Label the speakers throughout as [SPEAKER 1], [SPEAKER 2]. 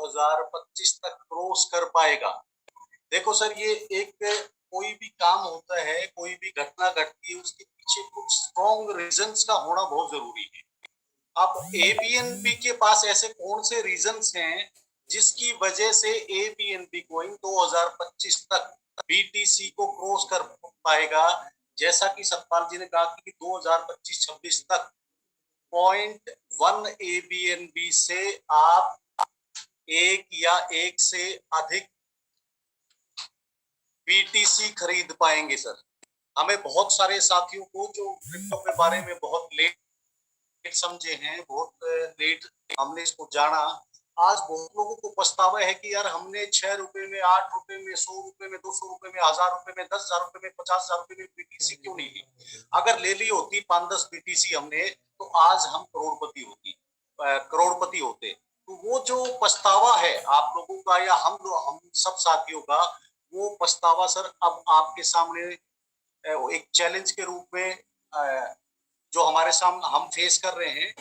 [SPEAKER 1] 2025 तक क्रॉस कर पाएगा। देखो सर, ये एक कोई भी काम होता है, कोई भी घटना घटती है, उसके पीछे कुछ स्ट्रॉन्ग रीजंस का होना बहुत जरूरी है। अब एबीएनबी के पास ऐसे कौन से रीजंस हैं जिसकी वजह से एबीएनबी कोइन 2025 तक बीटीसी को क्रॉस कर पाएगा? जैसा कि सतपाल जी ने कहा कि 2025-26 तक 0.1 एबीएनबी से आप एक या एक से अधिक बीटीसी खरीद पाएंगे सर। हमें बहुत सारे साथियों को जो क्रिप्टो के बारे में बहुत लेट समझे हैं, बहुत लेट हमने इसको जाना, आज बहुत लोगों को पछतावा है कि यार हमने 6 रुपए में, 8 रुपए में, 100 रुपए में, 200 रुपए में, 1000 रुपए में, 10,000 रुपए में, 50,000 रुपए में बीटीसी क्यों नहीं ली? अगर ले ली होती 5-10 बीटीसी हमने, तो आज हम करोड़पति होते। तो वो जो पछतावा है आप लोगों का या हम सब साथियों का, वो पछतावा सर अब आपके सामने एक चैलेंज के रूप में जो हमारे सामने हम फेस कर रहे हैं,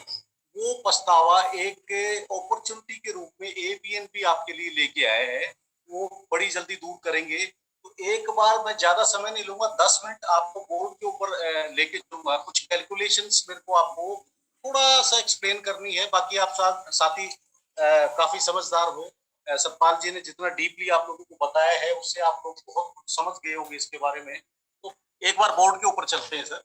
[SPEAKER 1] वो पछतावा एक अपॉर्चुनिटी के रूप में एबीएनबी आपके लिए लेके आया है। वो बड़ी जल्दी दूर करेंगे। तो एक बार मैं ज्यादा समय नहीं लूंगा, 10 मिनट आपको बोर्ड के ऊपर लेके चलूंगा। कुछ कैलकुलेशंस मेरे को आपको थोड़ा सा एक्सप्लेन करनी है। बाकी आप साथी काफी समझदार हो। सतपाल जी ने जितना डीपली आप लोगों को बताया है, उससे आप लोग बहुत कुछ समझ गए होंगे इसके बारे में। तो एक बार बोर्ड के ऊपर चलते हैं सर।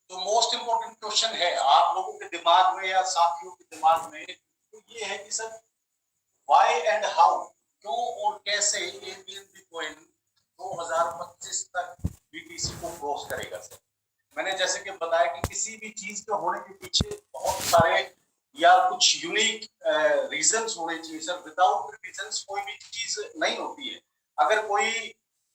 [SPEAKER 1] जो मोस्ट इंपोर्टेंट क्वेश्चन है आप लोगों के दिमाग में या साथियों के दिमाग में, तो ये है कि सर व्हाई एंड हाउ, क्यों और कैसे एबीएनबी कॉइन 2025 तक बीटीसी को क्रॉस करेगा सर। मैंने जैसे कि बताया कि किसी भी चीज के होने के पीछे बहुत सारे या कुछ यूनिक रीजंस होने चाहिए सर। विदाउट रीजंस कोई भी चीज नहीं होती है। अगर कोई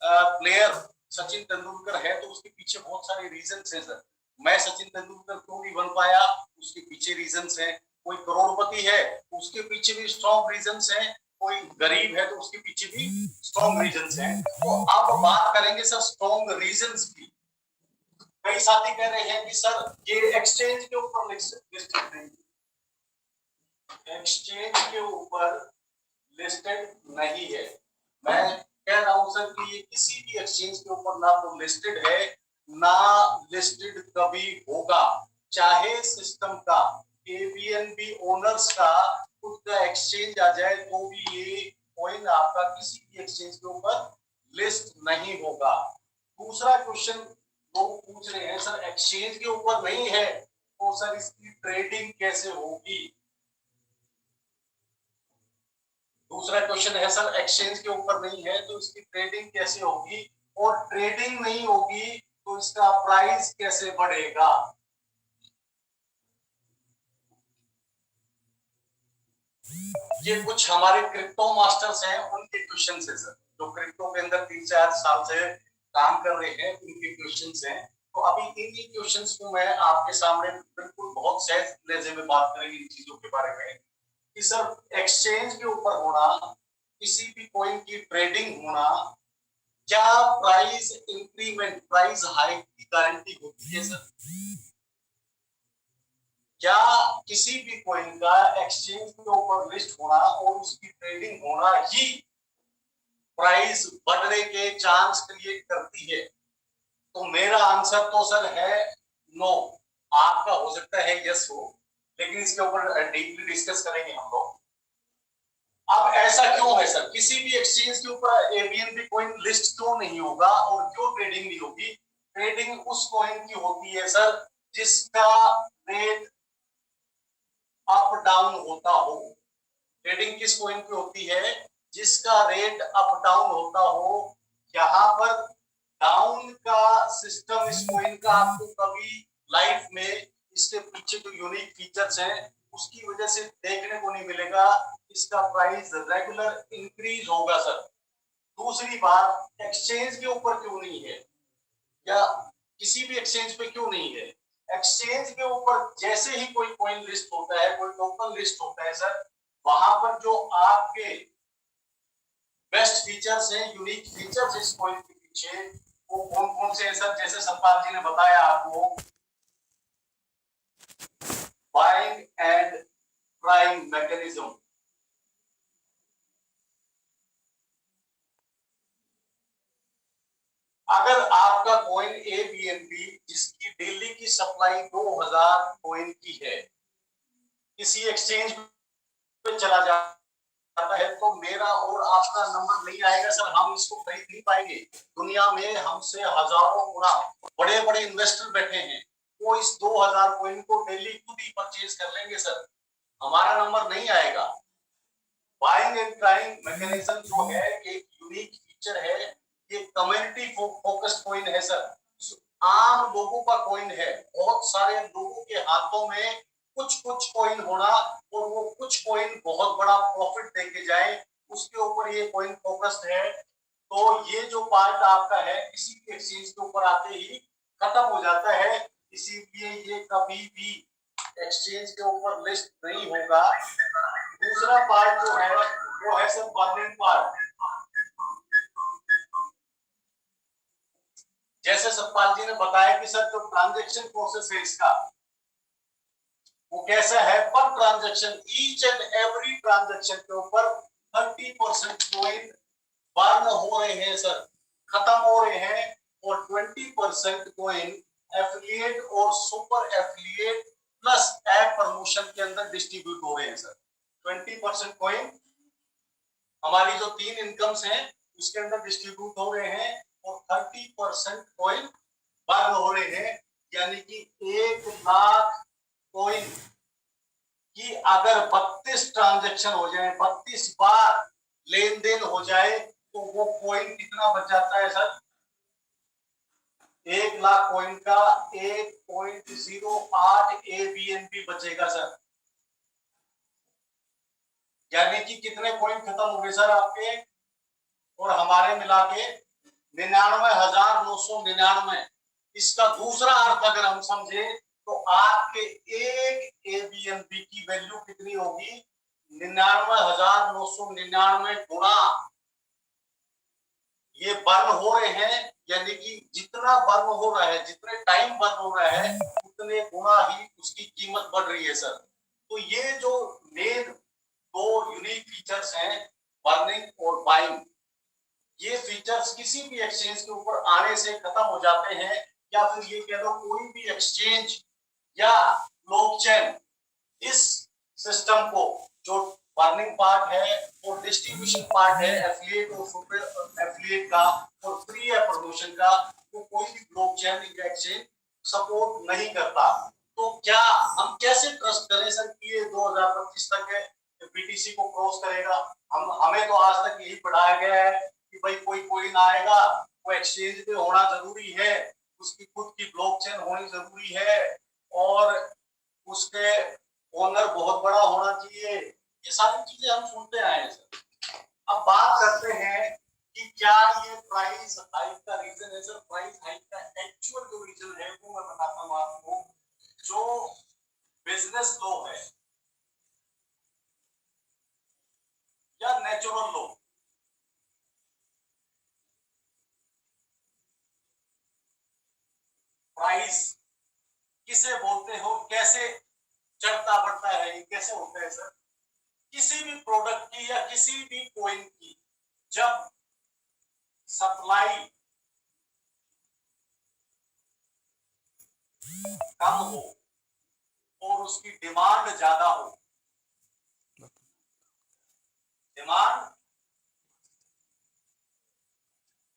[SPEAKER 1] प्लेयर सचिन तेंदुलकर है तो उसके पीछे बहुत सारे रीजंस हैं सर। मैं सचिन तेंदुलकर क्यों नहीं बन पाया, उसके पीछे रीजंस हैं। कोई करोड़पति है तो उसके पीछे भी स्ट्रॉन्ग रीजंस हैं। कोई गरीब है तो उसके पीछे भी स्ट्रॉन्ग रीजंस हैं। तो आप बात करेंगे सर स्ट्रॉन्ग रीजंस की। कई साथी कह रहे हैं कि सर ये एक्सचेंज के ऊपर लिस्टेड नहीं, एक्सचेंज के ऊपर लिस्टेड नहीं है। मैं कह रहा हूं सर कि ये किसी भी एक्सचेंज के ऊपर ना तो लिस्टेड है, ना लिस्टेड कभी होगा। चाहे सिस्टम का, एबीएनबी ओनर्स का खुद का एक्सचेंज आ जाए तो भी ये कॉइन आपका किसी भी एक्सचेंज के ऊपर लिस्ट नहीं होगा। दूसरा क्वेश्चन लोग पूछ रहे हैं सर एक्सचेंज के ऊपर नहीं है तो सर इसकी ट्रेडिंग कैसे होगी। दूसरा क्वेश्चन है सर एक्सचेंज के ऊपर नहीं है तो इसकी ट्रेडिंग कैसे होगी, और ट्रेडिंग नहीं होगी तो इसका प्राइस कैसे बढ़ेगा। ये कुछ हमारे क्रिप्टो मास्टर्स हैं, उनके क्वेश्चन है सर, जो क्रिप्टो के अंदर 3-4 साल से काम कर रहे हैं, उनके क्वेश्चन हैं। तो अभी इन्हीं क्वेश्चंस को मैं आपके सामने बिल्कुल बहुत सहज लहजे में बात करेंगे इन चीजों के बारे में कि सर एक्सचेंज के ऊपर होना, किसी भी कॉइन की ट्रेडिंग होना, क्या प्राइस इंक्रीमेंट, प्राइस हाइक की गारंटी होती है सर? क्या किसी भी कॉइन का एक्सचेंज के ऊपर लिस्ट होना और उसकी ट्रेडिंग होना ही प्राइस बढ़ने के चांस क्रिएट करती है? तो मेरा आंसर तो सर है नो। आपका हो सकता है यस हो, लेकिन इसके ऊपर डीपली डिस्कस करेंगे हम लोग। अब ऐसा क्यों है सर, किसी भी एक्सचेंज के ऊपर एबीएनबी कॉइन लिस्ट क्यों नहीं होगा और क्यों ट्रेडिंग नहीं होगी? ट्रेडिंग उस कॉइन की होती है सर जिसका रेट अप डाउन होता हो। ट्रेडिंग किस कॉइन की होती है? जिसका रेट अप डाउन होता हो। यहाँ पर डाउन का सिस्टम इस कॉइन का आपको कभी लाइफ में इसके पीछे जो यूनिक फीचर्स हैं उसकी वजह से देखने को नहीं मिलेगा। इसका प्राइस रेगुलर इंक्रीज होगा सर। दूसरी बात, एक्सचेंज के ऊपर क्यों नहीं है, या किसी भी एक्सचेंज पे क्यों नहीं है? एक्सचेंज के ऊपर जैसे ही कोई कॉइन लिस्ट होता है, कोई टोकन लिस्ट होता है सर, वहां पर जो आपके बेस्ट फीचर्स हैं, यूनिक फीचर्स इस कॉइन के पीछे, वो कौन कौन से हैं सर? जैसे सतपाल जी ने बताया आपको, बाइंग एंड प्राइम मैकेनिज्म। अगर आपका कॉइन ABNB जिसकी डेली की सप्लाई 2000 कॉइन की है, किसी एक्सचेंज पे चला जाता है, तो मेरा और आपका नंबर नहीं आएगा सर, हम इसको खरीद नहीं पाएंगे। दुनिया में हमसे हजारों गुना बड़े बड़े इन्वेस्टर बैठे हैं, वो इस 2000 कॉइन को डेली खुद ही परचेज कर लेंगे सर, हमारा नंबर नहीं आएगा। बाइंग एंड प्राइम मैकेनिज्म जो है एक यूनिक फीचर है, ये कम्युनिटी फोकस्ड कॉइन है सर, आम लोगों का कॉइन है, बहुत सारे लोगों के हाथों में कुछ कुछ कॉइन होना, और वो कुछ कॉइन बहुत बड़ा प्रॉफिट देके जाए, उसके ऊपर ये कॉइन फोकस्ड है। तो ये जो पार्ट आपका है किसी भी एक्सचेंज के ऊपर आते ही खत्म हो जाता है, इसीलिए ये कभी भी एक्सचेंज के ऊपर लिस्ट नहीं होगा। दूसरा पार्ट जो है वो है सर बर्निंग पार्ट। जैसे सतपाल जी ने बताया कि सर जो ट्रांजैक्शन प्रोसेस है इसका, वो कैसा है? पर transaction, each and every transaction के ऊपर 30% कॉइन बर्न हो रहे हैं सर, खत्म हो रहे हैं, और 20% कॉइन एफिलिएट और super affiliate plus app promotion के अंदर डिस्ट्रीब्यूट हो रहे हैं सर। 20% कॉइन हमारी जो 3 इनकम्स हैं उसके अंदर डिस्ट्रीब्यूट हो रहे हैं, और 30% कॉइन बर्न हो रहे हैं, यानी कि 1 लाख कॉइन की अगर 32 ट्रांजैक्शन हो जाए, 32 बार लेन देन हो जाए, तो वो कॉइन कितना बच जाता है सर? 1 लाख कॉइन का 1.08 ABNB बचेगा सर। यानी कि कितने कॉइन खत्म हो गए सर आपके और हमारे मिला के? 99,999। इसका दूसरा अर्थ अगर हम समझे तो आपके एक ABNB की वैल्यू कितनी होगी? 99,999 गुना ये बर्न हो रहे हैं, यानी कि जितना बर्न हो रहा है, जितने टाइम बर्न हो रहा है, उतने गुना ही उसकी कीमत बढ़ रही है सर। तो ये जो मेन 2 यूनिक फीचर्स हैं, बर्निंग और बाइंग, ये फीचर्स किसी भी एक्सचेंज के ऊपर आने से खत्म हो जाते हैं, या फिर ये कह लो कोई भी एक्सचेंज या ब्लॉकचेन इस सिस्टम को, जो बर्निंग पार्ट है और डिस्ट्रीब्यूशन पार्ट है एफिलिएट और सुपर एफिलिएट का और फ्री है प्रमोशन का, तो कोई भी ब्लॉकचेन या एक्सचेंज सपोर्ट नहीं करता। तो क्या हम कैसे ट्रस्ट करें सर कि ये 2025 तक BTC को क्रॉस करेगा? हमें तो आज तक यही पढ़ाया गया है कि भाई कोई कॉइन आएगा, वो एक्सचेंज पे होना जरूरी है, उसकी खुद की ब्लॉकचेन होनी जरूरी है, और उसके ओनर बहुत बड़ा होना चाहिए। ये सारी चीजें हम सुनते आए हैं सर। अब बात करते हैं कि क्या ये प्राइस हाइक का रीजन है सर? प्राइस हाइक का एक्चुअल जो रीजन है वो मैं बताता हूँ आपको। जो बिजनेस लॉ है या नेचुरल लॉ, प्राइस किसे बोलते हो, कैसे चढ़ता बढ़ता है, ये कैसे होता है सर? किसी भी प्रोडक्ट की या किसी भी कॉइन की जब सप्लाई कम हो और उसकी डिमांड ज्यादा हो, डिमांड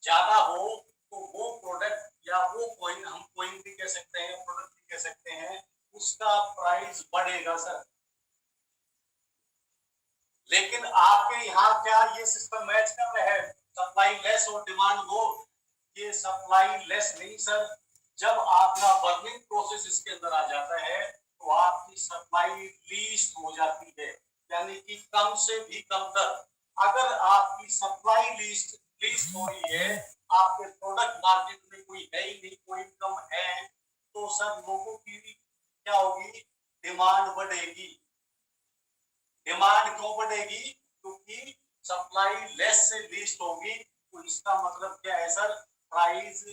[SPEAKER 1] ज्यादा हो, तो वो प्रोडक्ट या वो कॉइन, हम कॉइन भी कह सकते हैं, प्रोडक्ट भी कह सकते हैं, उसका प्राइस बढ़ेगा सर। लेकिन आपके यहाँ क्या ये सिस्टम मैच कर रहा है? सप्लाई लेस और डिमांड हो? ये सप्लाई लेस नहीं सर, जब आपका बर्निंग प्रोसेस इसके अंदर आ जाता है तो आपकी सप्लाई लीस्ट हो जाती है, यानी कि कम से भी कम तर। अगर आपकी सप्लाई लिस्ट लिस्ट हो रही है, आपके प्रोडक्ट मार्केट में कोई है ही नहीं, कोई कम है, तो सर लोगों की क्या होगी, डिमांड बढ़ेगी। डिमांड क्यों बढ़ेगी? क्योंकि सप्लाई लेस से लिस्ट होगी, तो इसका मतलब क्या है सर, प्राइस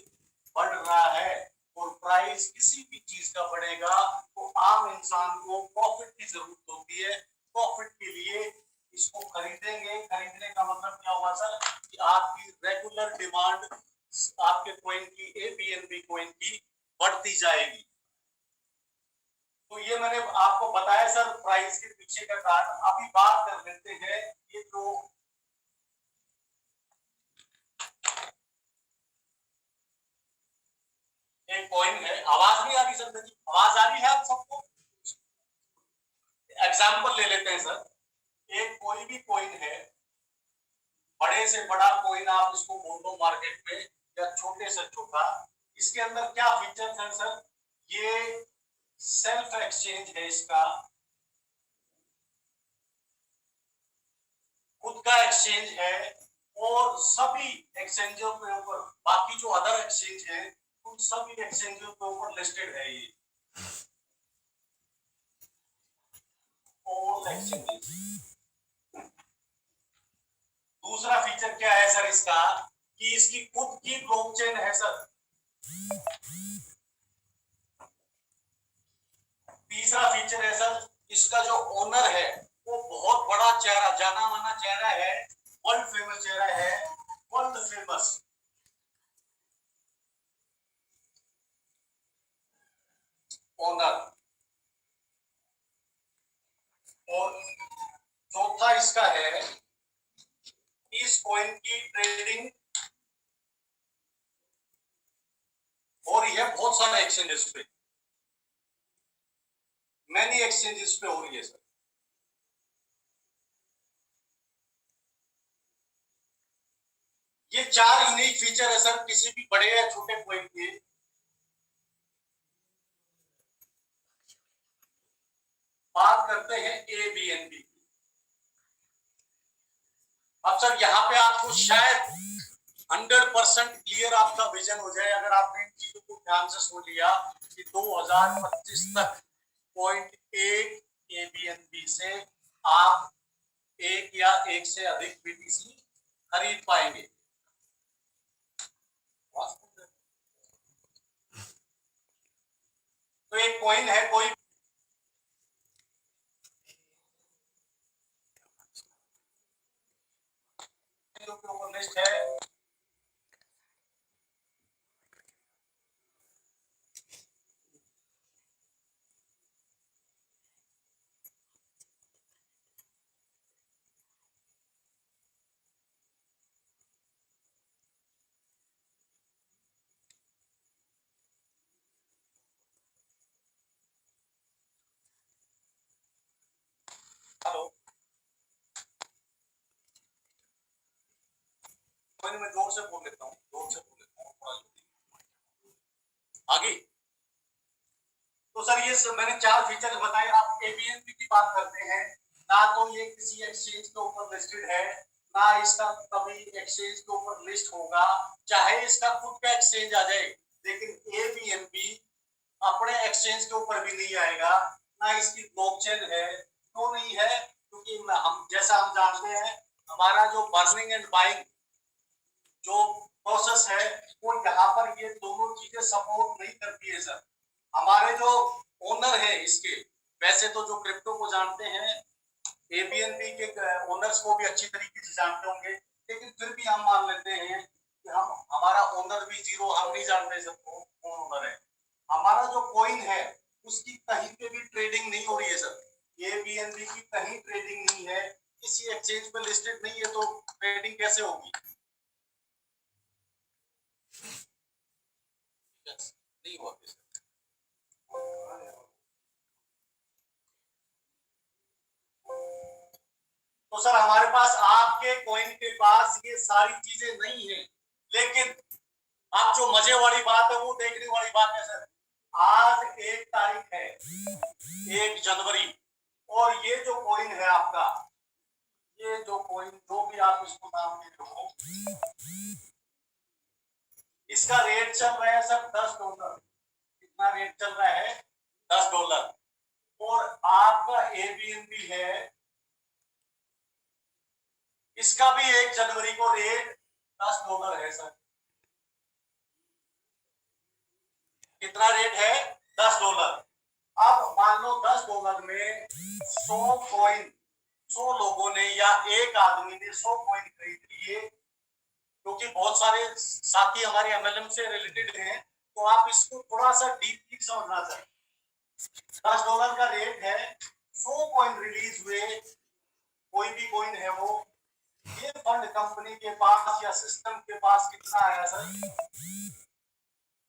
[SPEAKER 1] बढ़ रहा है। और प्राइस किसी भी चीज का बढ़ेगा तो आम इंसान को प्रॉफिट की जरूरत होती है। प्रॉफिट के लिए इसको खरीदेंगे। खरीदने का मतलब क्या हुआ सर, कि आपकी रेगुलर डिमांड आपके कॉइन की, एबीएनबी कॉइन की बढ़ती जाएगी। तो ये मैंने आपको बताया सर प्राइस के पीछे का कारण। अभी बात कर लेते हैं ये जो एक कॉइन है। आवाज नहीं आ रही सर मेरी? आवाज आ रही है आप सबको? एग्जाम्पल ले लेते हैं सर। एक कोई भी कॉइन है, बड़े से बड़ा कॉइन आप इसको बोल दो मार्केट में, या छोटे से छोटा, इसके अंदर क्या फीचर है सर, ये सेल्फ एक्सचेंज है, इसका खुद का एक्सचेंज है। और सभी एक्सचेंजों के ऊपर, बाकी जो अदर एक्सचेंज है उन सभी एक्सचेंजों के ऊपर लिस्टेड है ये ऑल एक्सचेंजेस। दूसरा फीचर क्या है सर इसका, कि इसकी खुद की ब्लॉकचेन है सर। तीसरा फीचर है सर, इसका जो ओनर है वो बहुत बड़ा चेहरा, जाना माना चेहरा है, वर्ल्ड फेमस चेहरा है, वर्ल्ड फेमस ओनर। और चौथा इसका है, इस कॉइन की ट्रेडिंग हो रही है बहुत सारे एक्सचेंजेस पे, मैनी एक्सचेंजेस पे हो रही है सर। ये चार यूनिक फीचर है सर किसी भी बड़े या छोटे कॉइन के। बात करते हैं एबीएनबी। अब सर यहाँ पे आपको शायद 100% क्लियर आपका विजन हो जाए, अगर आपने इन चीजों को ध्यान से सुन लिया कि 2025 तक 0.1 एबीएनबी से आप एक या एक से अधिक बीटीसी खरीद पाएंगे। तो एक कॉइन है, कोई जो के ऊपर लिस्ट है, हेलो, कॉइन में जोर से बोल लेता हूँ, जोर से बोल लेता हूँ थोड़ा आगे। तो सर ये मैंने चार फीचर बताए। आप एबीएनबी की बात करते हैं, ना तो ये किसी एक्सचेंज के ऊपर लिस्टेड है, ना इसका कभी एक्सचेंज के ऊपर लिस्ट होगा, चाहे इसका खुद का एक्सचेंज आ जाए, लेकिन एबीएनबी अपने एक्सचेंज के ऊपर भी नहीं आएगा। ना इसकी ब्लॉकचेन है। क्यों नहीं है? क्योंकि हम जैसा हम जानते हैं, हमारा जो बर्निंग एंड बाइंग जो प्रोसेस है, वो यहाँ पर ये दोनों चीजें सपोर्ट नहीं करती है सर। हमारे जो ओनर है इसके, वैसे तो जो क्रिप्टो को जानते हैं, एबीएनबी के ओनर्स को भी अच्छी तरीके से जानते होंगे, लेकिन फिर भी हम मान लेते हैं कि हम, हमारा ओनर भी जीरो, हम नहीं जानते सबको कौन ओनर है। हमारा जो कॉइन है उसकी कहीं पे भी ट्रेडिंग नहीं हो रही है सर। एबीएनबी की कहीं ट्रेडिंग नहीं है, किसी एक्सचेंज पे लिस्टेड नहीं है, तो ट्रेडिंग कैसे होगी? नहीं होगी। तो सर हमारे पास, आपके कॉइन के पास ये सारी चीजें नहीं है, लेकिन आप जो मजे वाली बात है वो देखने वाली बात है सर। आज 1 तारीख है, 1 जनवरी, और ये जो कॉइन है आपका, ये जो कोइन जो भी आप इसको नाम दे रहे हो, इसका रेट चल रहा है सर $10। कितना रेट चल रहा है? $10। और आपका एबीएनबी है, इसका भी 1 जनवरी को रेट $10 है सर। कितना रेट है? $10। अब मान लो $10 में 100 कॉइन, 100 लोगों ने या एक आदमी ने 100 कॉइन खरीद लिए, क्योंकि बहुत सारे साथी हमारे एमएलएम से रिलेटेड हैं, तो आप इसको थोड़ा सा डीपली समझना चाहिए। $10 का रेट है, 100 कॉइन रिलीज हुए, कोई भी कॉइन है वो, ये फंड कंपनी के पास या सिस्टम के पास कितना आया सर?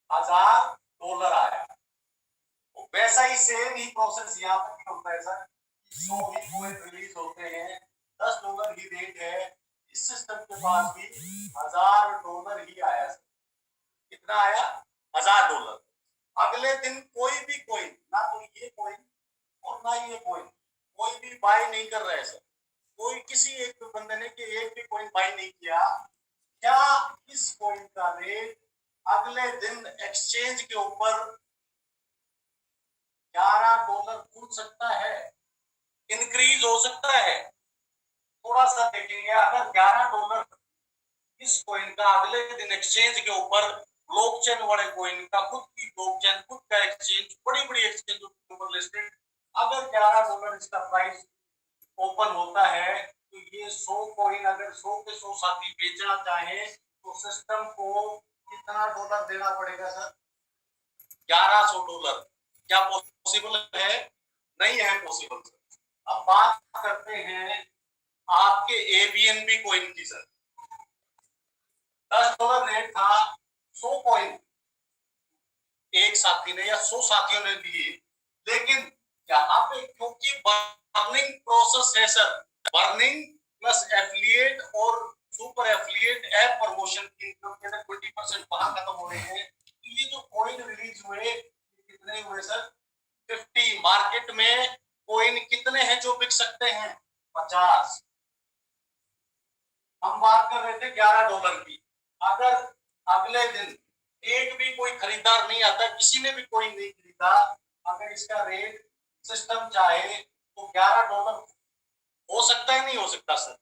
[SPEAKER 1] $1000 आया। तो वैसा ही सेम ही प्रोसेस यहाँ पर भी होता है सर। 100 ही कॉइन रिलीज होते हैं, $10 ही रेट है, इस सिस्टम के पास भी $1000 ही आया सर। कितना आया? $1000। अगले दिन कोई भी कॉइन, ना तो ये कॉइन और ना ये कॉइन, कोई भी बाय नहीं कर रहा है सर। कोई किसी एक बंदे ने कि एक भी कॉइन बाय नहीं किया, क्या इस कॉइन का रेट अगले दिन एक्सचेंज के ऊपर $11 कूद सकता है, इंक्रीज हो सकता है? थोड़ा सा देखेंगे, अगर $11 इस कॉइन का अगले दिन एक्सचेंज के ऊपर, ब्लॉकचेन वाले कॉइन का खुद की ब्लॉकचेन, खुद का एक्सचेंज, बड़ी बड़ी एक्सचेंज के ऊपर लिस्टेड, अगर $11 इसका प्राइस ओपन होता है, तो ये 100 कॉइन अगर 100 के 100 साथी बेचना चाहे तो सिस्टम को कितना डॉलर देना पड़ेगा सर? $1100। क्या पॉसिबल है? नहीं है पॉसिबल सर। अब बात करते हैं आपके एबीएनबी कॉइन की सर। $10 रेट था, 100 कॉइन एक साथी ने या 100 साथियों ने लिए, लेकिन यहाँ पे क्योंकि बर्निंग प्रोसेस है सर, बर्निंग प्लस एफिलिएट और सुपर एफिलिएट ऐप प्रमोशन की इनकम के 20% वहां खत्म हो रहे हैं। ये जो कॉइन रिलीज हुए कितने हुए सर? 50। मार्केट में कॉइन कितने हैं जो बिक सकते हैं? 50। हम बात कर रहे थे $11 की। अगर अगले दिन एक भी कोई खरीदार नहीं आता, किसी ने भी कोई नहीं खरीदा, अगर इसका रेट सिस्टम चाहे तो $11 हो सकता है, नहीं हो सकता सर?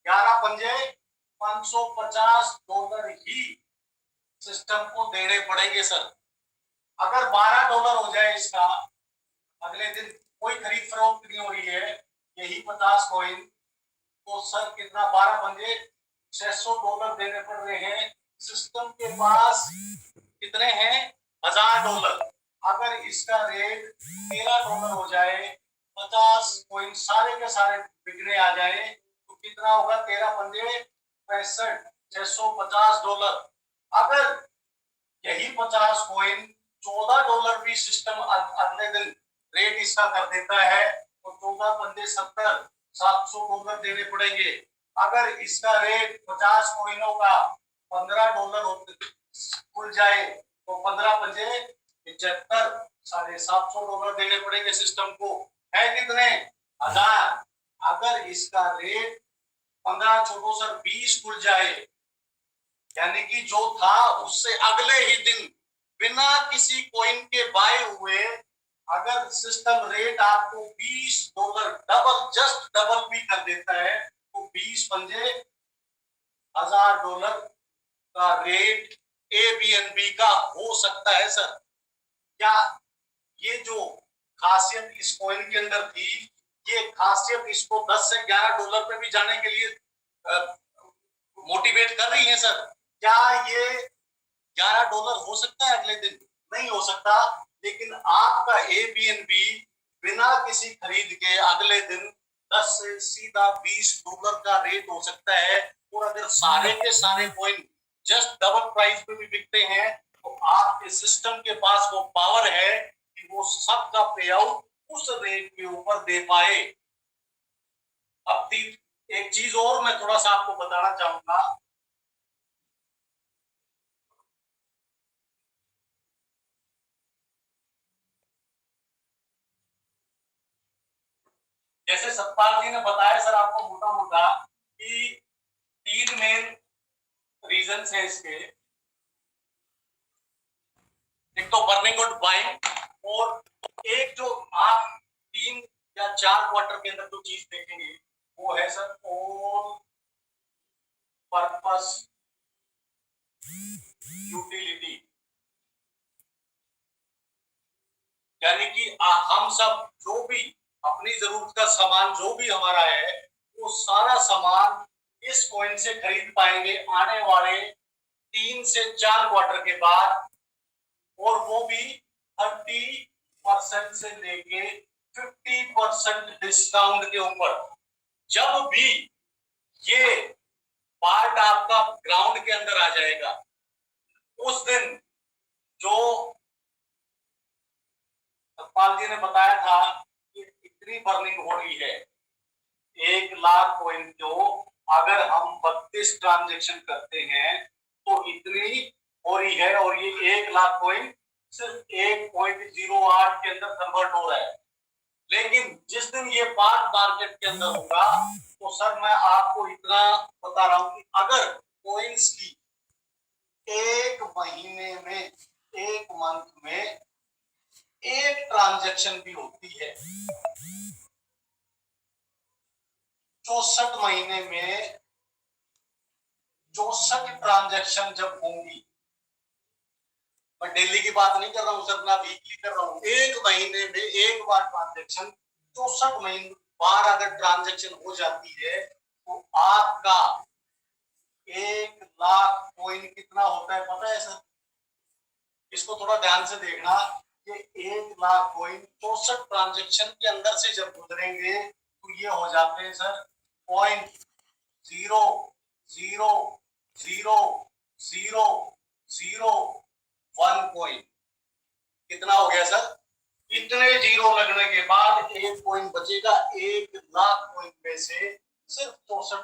[SPEAKER 1] 11 पंजे $550 ही सिस्टम को देने पड़ेंगे सर। अगर $12 हो जाए इसका, अगले दिन कोई खरीद फरोख्त नहीं हो रही है, यही 50 कॉइन, तो सर कितना? 12 पंजे $600 देने पड़ रहे हैं। सिस्टम के पास कितने हैं? $1000। अगर इसका रेट $13 हो जाए, 50 कॉइन सारे के सारे बिकने आ जाए, तो कितना होगा? 13 पंजे 65, $650। अगर यही 50 कॉइन $14 भी सिस्टम अगले दिन रेट इसका कर देता है, तो 14 पंजे 70, $700 देने पड़ेंगे। अगर इसका रेट 50 कॉइनों का $15 खुल जाए, तो 15 पंजे 75, $750 देने पड़ेंगे सिस्टम को। है कितने? 1000। अगर इसका रेट 15 छोड़ो सर 20 खुल जाए, यानी कि जो था उससे अगले ही दिन बिना किसी कॉइन के बाय हुए, अगर सिस्टम रेट आपको $20 डबल, जस्ट डबल भी कर देता है, तो 20 पंजे $1000 का रेट एबीएनबी का हो सकता है सर। क्या ये जो खासियत इस कॉइन के अंदर थी, ये खासियत इसको $10 से $11 पे भी जाने के लिए मोटिवेट कर रही है सर? क्या ये $11 हो सकता है अगले दिन? नहीं हो सकता, लेकिन आपका एबीएनबी बिना किसी खरीद के अगले दिन 10 से सीधा $20 का रेट हो सकता है। और अगर सारे के सारे कॉइन जस्ट डबल प्राइस पे भी बिकते हैं, तो आपके सिस्टम के पास वो पावर है कि वो सबका पे आउट उस रेट के ऊपर दे पाए। अब एक चीज और मैं थोड़ा सा आपको बताना चाहूंगा। जैसे सतपाल जी ने बताया सर आपको मोटा मोटा कि 3 मेन रीजंस हैं इसके। एक तो बर्निंग गुड बाइंग, और एक जो आप 3 या 4 क्वार्टर के अंदर जो चीज देखेंगे वो है सर ऑल पर्पस यूटिलिटी। यानी कि हम सब जो भी अपनी जरूरत का सामान जो भी हमारा है वो सारा सामान इस कॉइन से खरीद पाएंगे आने वाले 3 से 4 क्वार्टर के बाद, और वो भी 30% से लेके 50% डिस्काउंट के ऊपर। जब भी ये पार्ट आपका ग्राउंड के अंदर आ जाएगा उस दिन जो सतपाल जी ने बताया था कि इतनी बर्निंग हो रही है 1 लाख कॉइन को अगर हम 32 ट्रांजेक्शन करते हैं तो इतनी हो रही है, और ये 1 लाख कॉइन सिर्फ 1.08 के अंदर कन्वर्ट हो रहा है। लेकिन जिस दिन ये पार्ट मार्केट के अंदर होगा तो सर मैं आपको इतना बता रहा हूं कि अगर कॉइन्स की एक महीने में, एक मंथ में एक ट्रांजैक्शन भी होती है, 64 महीने में 64 ट्रांजैक्शन जब होंगी, मैं डेली की बात नहीं कर रहा हूं सर, मैं वीकली कर रहा हूं, एक महीने में एक बार ट्रांजैक्शन, 64 महीने बार अगर ट्रांजैक्शन हो जाती है तो आपका 1 लाख कॉइन कितना होता है पता है सर? इसको थोड़ा ध्यान से देखना कि 1 लाख कॉइन 64 ट्रांजैक्शन के अंदर से जब गुजरेंगे तो ये हो जाते हैं सर 0.000001 कॉइन। कितना हो गया सर? इतने जीरो लगने के बाद एक कॉइन बचेगा 1 लाख कॉइन में से सिर्फ 64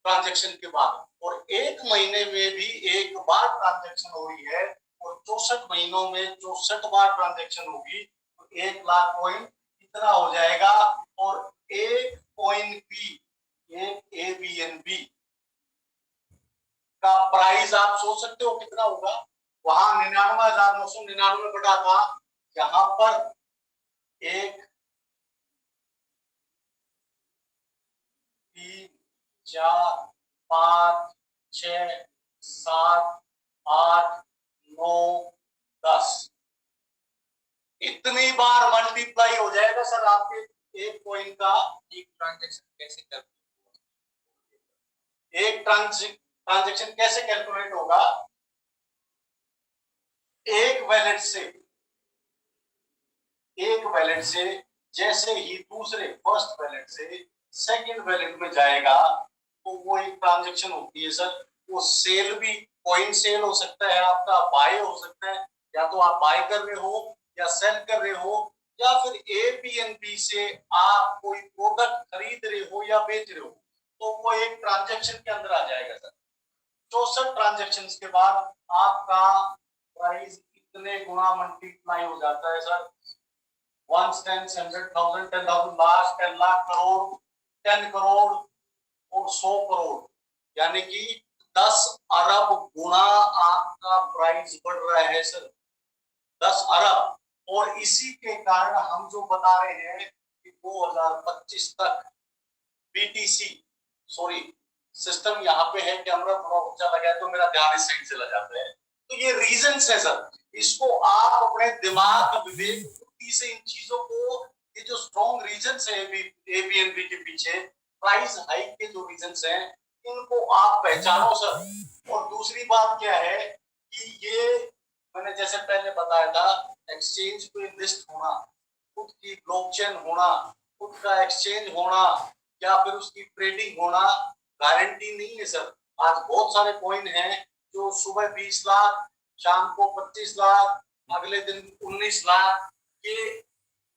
[SPEAKER 1] ट्रांजैक्शन के बाद, और एक महीने में भी एक बार ट्रांजैक्शन हो रही है और 64 महीनों में 64 बार ट्रांजैक्शन होगी तो 1 लाख कॉइन इतना हो जाएगा। और एक कॉइन बी, एक एबीएनबी का प्राइस आप सोच सकते हो कितना होगा? वहां 99,999 बटा था, यहां पर 1 3 4 5 6 7 8 9 10 इतनी बार मल्टीप्लाई हो जाएगा सर आपके एक कॉइन का। एक ट्रांजैक्शन कैसे कैलकुलेट होगा? एक वैलेट से जैसे ही दूसरे फर्स्ट वैलेट से सेकंड वैलेट में जाएगा तो वो एक ट्रांजैक्शन होती है सर। वो सेल भी, कॉइन सेल हो सकता है आपका, बाय हो सकता है, या तो आप बाय कर रहे हो या सेल कर रहे हो, या फिर एबीएनबी से आप कोई प्रोडक्ट खरीद रहे हो या बेच रहे हो, तो वो एक ट्रांजैक्शन के अंदर आ जाएगा सर। 64 ट्रांजैक्शन के बाद आपका प्राइस कितने गुना मल्टीप्लाई हो जाता है सर? 1 10 100,000 10,000 लाख 10 लाख करोड़ 10 करोड़ और 100 करोड़, यानी कि 10 अरब गुना आपका प्राइस बढ़ रहा है सर, 10 अरब। और इसी के कारण हम जो बता रहे हैं कि 2025 तक बीटीसी, सॉरी सिस्टम यहाँ पे है, कैमरा थोड़ा ऊंचा लगा है तो मेरा ध्यान इस साइड चला जाता है, तो ये रीजंस है सर। इसको आप अपने दिमाग विवेक बुद्धि से इन चीजों को, ये जो स्ट्रॉन्ग रीजंस है एबीएनबी के पीछे प्राइस हाइक के जो रीजंस हैं इनको आप पहचानो सर। और दूसरी बात क्या है कि ये मैंने जैसे पहले बताया था, एक्सचेंज पे लिस्ट होना, खुद की ब्लॉकचेन होना, खुद का एक्सचेंज होना, या फिर उसकी ट्रेडिंग होना गारंटी नहीं है सर। आज बहुत सारे कॉइन हैं जो सुबह 20 लाख, शाम को 25 लाख, अगले दिन 19 लाख, ये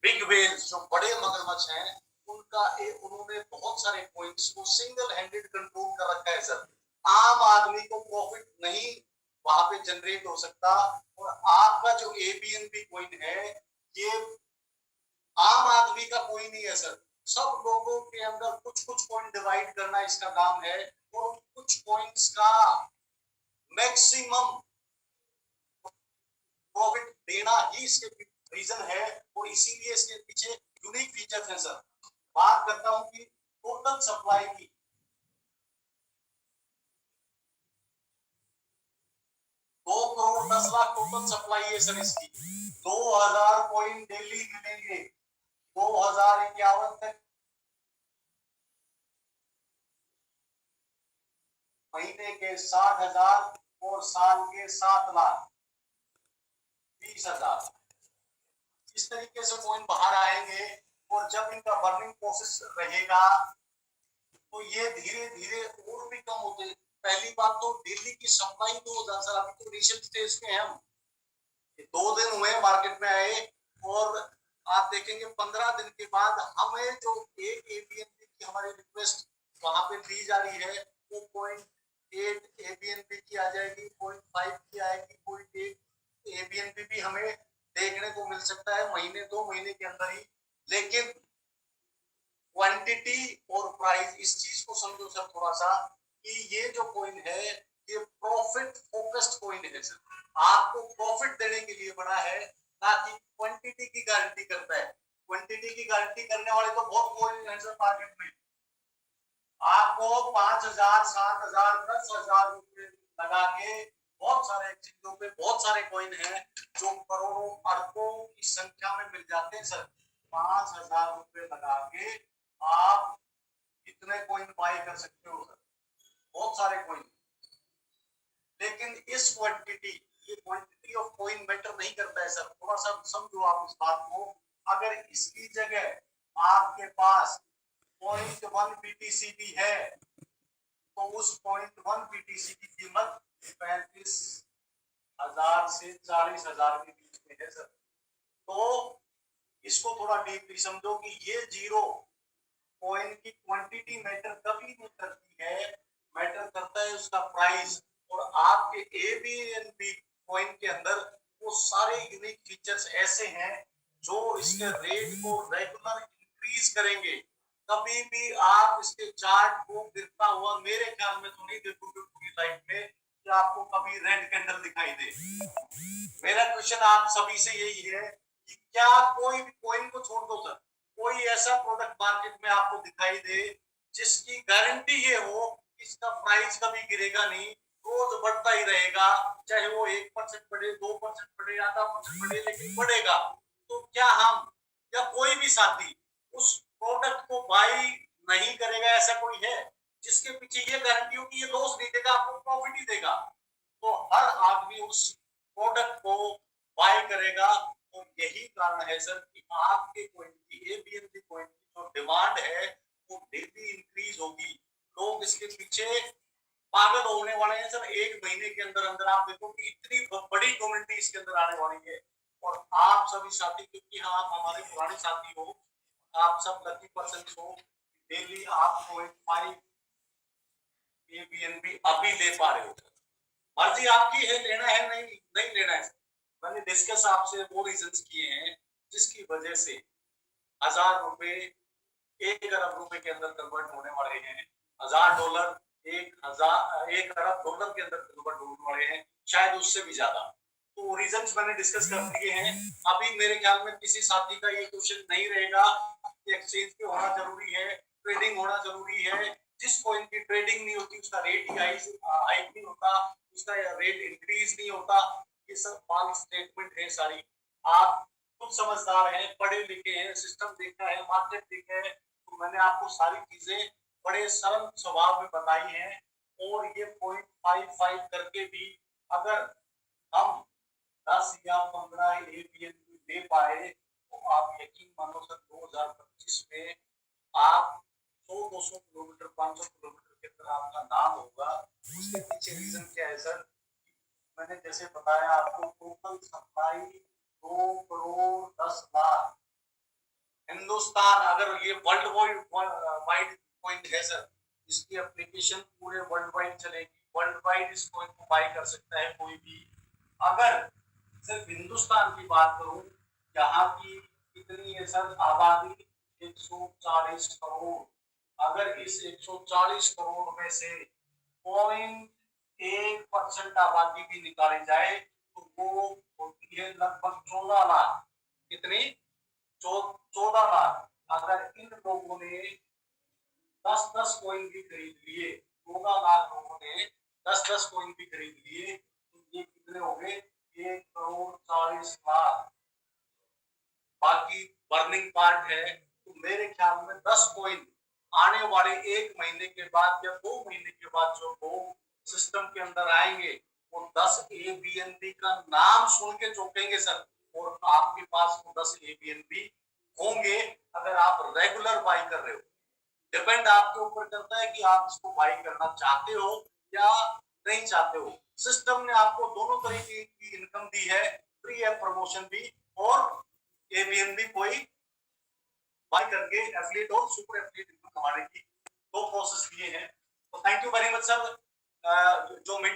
[SPEAKER 1] बिग वेल्स जो बड़े मगरमच्छ हैं उन्होंने बहुत सारे कॉइन्स को सिंगल हैंडेड कंट्रोल कर रखा है सर। आम आदमी को प्रॉफिट नहीं वहां पे जनरेट हो सकता। और आपका जो एबीएनबी कॉइन है ये आम आदमी का कोई नहीं है सर, सब लोगों के अंदर कुछ कुछ पॉइंट डिवाइड करना इसका काम है, और कुछ पॉइंट्स का मैक्सिमम प्रॉफिट देना ही इसके रीजन है, और इसीलिए इसके पीछे यूनिक फीचर्स हैं सर। बात करता हूं कि टोटल सप्लाई की, 2 करोड़ 10 लाख टोटल सप्लाई है सर इसकी। 2000 कॉइन डेली मिलेंगे 2051 तक, महीने के 60,000 और साल के 7,20,000। इस तरीके से कॉइन बाहर आएंगे, और जब इनका बर्निंग प्रोसेस रहेगा तो ये धीरे धीरे और भी कम होते। पहली बात तो दिल्ली की सप्लाई तो हो जाता, अभी तो इनिशियल स्टेज में हम 2 दिन हुए मार्केट में आए, और आप देखेंगे 15 दिन के बाद हमें जो एक एबीएनपी की हमारी रिक्वेस्ट वहां पे दी जा रही है, वो 0.8 एबीएनपी की आ जाएगी, 0.5 की आएगी, 0.8 एबीएनपी भी हमें देखने को मिल सकता है महीने 2 महीने के अंदर ही। लेकिन क्वांटिटी और प्राइस, इस चीज को समझो सर थोड़ा सा, कि ये जो कॉइन है ये प्रॉफिट फोकस्ड कॉइन है सर, आपको प्रॉफिट देने के लिए बना है, ताकि क्वांटिटी की गारंटी करता है। क्वांटिटी की गारंटी करने वाले तो बहुत कॉइन है सर मार्केट में, आपको 5,000 7,000 10,000 रुपए लगा के बहुत सारे एक्सचेंजों पे बहुत सारे कॉइन हैं जो करोड़ों अरबों की संख्या में मिल जाते हैं सर। 5,000 रुपए लगा के आप कितने कॉइन बाय कर सकते हो सर, बहुत सारे कॉइन। लेकिन इस क्वांटिटी, ये क्वांटिटी ऑफ कॉइन मैटर नहीं करता है सर, थोड़ा सा समझो आप इस बात को। अगर इसकी जगह आपके पास 0.1 पीटीसी भी है, तो उस 0.1 पीटीसी की कीमत 35,000 से 40,000 के बीच में है सर। तो इसको थोड़ा डीपली समझो कि ये जीरो कॉइन की क्वांटिटी मैटर कभी नहीं करती है, मैटर करता है उसका प्राइस। और आपके एबीएनबी कॉइन के अंदर वो सारे यूनिक फीचर्स ऐसे हैं जो इसके रेट को रेगुलर इंक्रीज करेंगे। कभी भी आप इसके चार्ट को गिरता हुआ मेरे ख्याल में तो नहीं देखोगे पूरी लाइफ में कि आपको कभी रेड कैंडल दिखाई दे। मेरा क्वेश्चन आप सभी से यही है कि क्या कोई भी कॉइन को छोड़ दो सर, कोई ऐसा प्रोडक्ट मार्केट में आपको दिखाई दे जिसकी गारंटी ये हो इसका प्राइस कभी गिरेगा नहीं, रोज बढ़ता ही रहेगा, चाहे वो 1% बढ़े 2% बढ़े आधा परसेंट बढ़े, लेकिन बढ़ेगा। तो क्या हम या कोई भी साथी उस प्रोडक्ट को बाई नहीं करेगा? ऐसा कोई है जिसके पीछे ये गारंटी हो कि ये लॉस नहीं देगा, आपको प्रॉफिट ही देगा? तो हर आदमी उस प्रोडक्ट को बाय करेगा। और यही कारण है सर कि आपके कॉइन की, एबीएनबी कॉइन की जो डिमांड है वो डेली इंक्रीज होगी। लोग इसके पीछे पागल होने वाले हैं सर। 1 महीने के अंदर अंदर आप देखो कि इतनी बड़ी कम्युनिटी इसके अंदर आने वाली है। और आप सभी साथी, क्योंकि हाँ आप हमारे पुराने साथी हो, आप सब लकी पर्सन हो, डेली आप 0.5 एबीएनबी अभी ले पा रहे हो। मर्जी आपकी है, लेना है नहीं नहीं लेना है। मैंने डिस्कस आपसे वो रीजंस किए हैं जिसकी वजह से 1,000 रुपए 1 अरब रुपए के अंदर कन्वर्ट होने वाले हैं, $1,000 1 अरब डॉलर के अंदर कन्वर्ट होने वाले हैं, शायद उससे भी ज्यादा। तो रीजंस मैंने डिस्कस कर दिए हैं। अभी मेरे ख्याल में किसी साथी का ये क्वेश्चन नहीं रहेगा कि एक्सचेंज पे होना जरूरी है, ट्रेडिंग होना जरूरी है। जिस कॉइन की ट्रेडिंग नहीं होती उसका रेट ही हाइक नहीं होता, उसका रेट इंक्रीज नहीं होता। ये सब फॉल्स स्टेटमेंट है सारी। आप खुद समझदार हैं, पढ़े लिखे हैं, सिस्टम देखा है, मार्केट देखा है, तो मैंने आपको सारी चीजें बड़े सरल स्वभाव में बताई हैं। और ये 0.55 करके भी अगर हम 10 या 15 एपीएन दे पाए तो आप यकीन मानो सर 2025 में आप 100-200 किलोमीटर 500 किलोमीटर के अंदर आपका नाम होगा। उसके पीछे रीजन क्या है सर? मैंने जैसे बताया आपको, टोटल सप्लाई 2 करोड़ 10 लाख। हिंदुस्तान, अगर ये वर्ल्ड वाइड कॉइन है सर, इसकी एप्लीकेशन पूरे वर्ल्ड वाइड चलेगी, वर्ल्ड वाइड इस कॉइन को बाय कर सकता है कोई भी। अगर सिर्फ हिंदुस्तान की बात करूं, यहाँ की कितनी है सर आबादी? 140 करोड़, अगर इस 140 करोड़ में से 0.1% आबादी भी निकाली जाए तो वो होती है लगभग 14 लाख। कितनी? 14 लाख। अगर इन लोगों ने 10-10 कॉइन भी खरीद लिए, 14 लाख लोगों ने 10-10 कॉइन भी खरीद लिए, तो ये कितने हो गए? 1,40,00,000। बाकी बर्निंग पार्ट है, तो मेरे ख्याल में 10 कॉइन आने वाले 1 महीने के बाद या 2 महीने के बाद जो लोग सिस्टम के अंदर आएंगे, वो 10 एबीएनबी का नाम सुन के चौंकेंगे सर, और आपके पास वो 10 एबीएनबी होंगे अगर आप रेगुलर बाई कर रहे हो। डिपेंड आपके ऊपर करता है कि आप इसको बाई करना चाहते हो या नहीं चाहते हो। सिस्टम ने आपको दोनों तरीके की इनकम दी है, फ्री है प्रमोशन भी और एबीएनबी कोई बाई करके एफिलिएट और सुपर एफिलिएट इनकम कमाने की दो प्रोसेस दिए हैं। तो thank you very much sir. जो मीटिंग